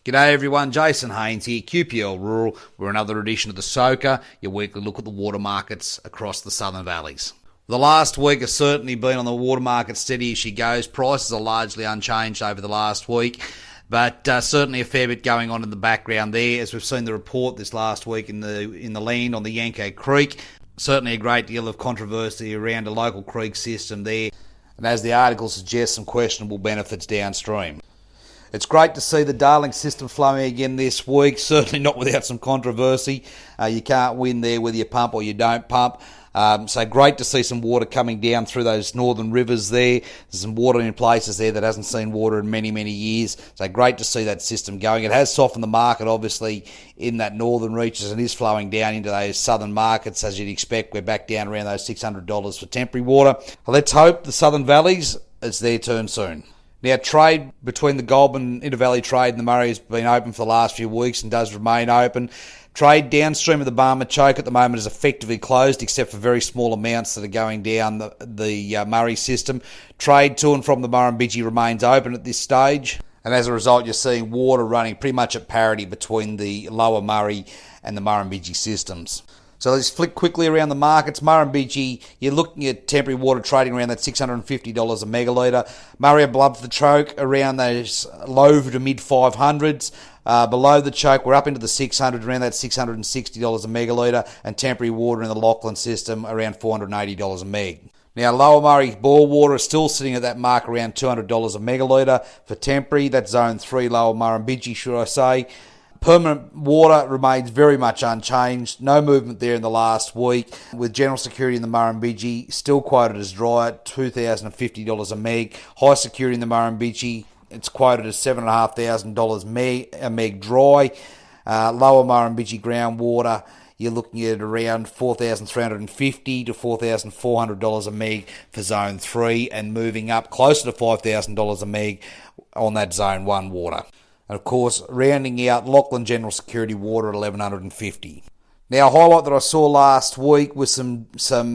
G'day everyone, Jason Haines here, QPL Rural. We're another edition of the Soaker, your weekly look at the water markets across the Southern Valleys. The last week has certainly been on the water market steady as she goes. Prices are largely unchanged over the last week, but certainly a fair bit going on in the background there, as we've seen the report this last week in the land on the Yanko Creek. Certainly a great deal of controversy around a local creek system there, and as the article suggests, some questionable benefits downstream. It's great to see the Darling system flowing again this week, certainly not without some controversy. You can't win there whether you pump or you don't pump. So great to see some water coming down through those northern rivers there. There's some water in places there that hasn't seen water in many, many years. So great to see that system going. It has softened the market, obviously, in that northern reaches and is flowing down into those southern markets. As you'd expect, we're back down around those $600 for temporary water. Let's hope the Southern Valleys, it's their turn soon. Now, trade between the Goulburn Intervalley trade and the Murray has been open for the last few weeks and does remain open. Trade downstream of the Barmah Choke at the moment is effectively closed, except for very small amounts that are going down the Murray system. Trade to and from the Murrumbidgee remains open at this stage, and as a result, you're seeing water running pretty much at parity between the lower Murray and the Murrumbidgee systems. So let's flick quickly around the markets. Murrumbidgee, you're looking at temporary water trading around that $650 a megalitre. Murray above the choke around those low to mid 500s. Below the choke, we're up into the 600s, around that $660 a megalitre, and temporary water in the Lachlan system around $480 a meg. Now, Lower Murray bore water is still sitting at that mark around $200 a megalitre for temporary. That's zone 3, Lower Murrumbidgee, should I say. Permanent water remains very much unchanged. No movement there in the last week, with general security in the Murrumbidgee still quoted as dry at $2,050 a meg. High security in the Murrumbidgee, it's quoted as $7,500 a meg dry. Lower Murrumbidgee groundwater, you're looking at around $4,350 to $4,400 a meg for zone 3, and moving up closer to $5,000 a meg on that zone 1 water. And of course, rounding out Lachlan General Security water at $1,150. Now, a highlight that I saw last week was some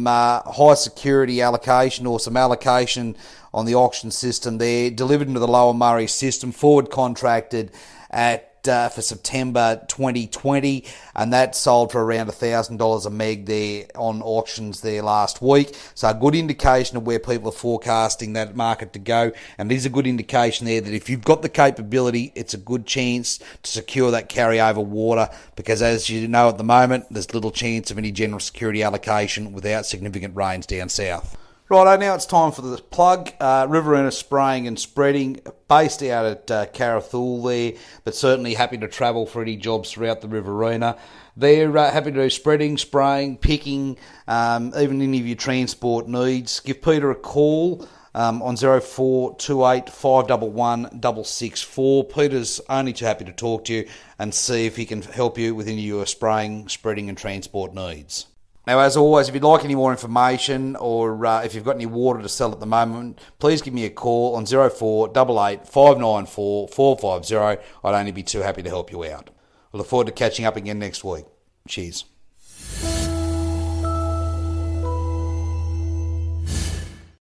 high security allocation, or some allocation on the auction system there, delivered into the Lower Murray system, forward contracted at for September 2020, and that sold for around $1,000 a meg there on auctions there last week. So a good indication of where people are forecasting that market to go, and it is a good indication there that if you've got the capability, it's a good chance to secure that carryover water, because as you know at the moment, there's little chance of any general security allocation without significant rains down south. Righto, now it's time for the plug. Riverina Spraying and Spreading, based out at Carrathul there, but certainly happy to travel for any jobs throughout the Riverina. They're happy to do spreading, spraying, picking, even any of your transport needs. Give Peter a call on 0428 511 664. Peter's only too happy to talk to you and see if he can help you with any of your spraying, spreading and transport needs. Now, as always, if you'd like any more information, or if you've got any water to sell at the moment, please give me a call on 0488 594 450. I'd only be too happy to help you out. I look forward to catching up again next week. Cheers.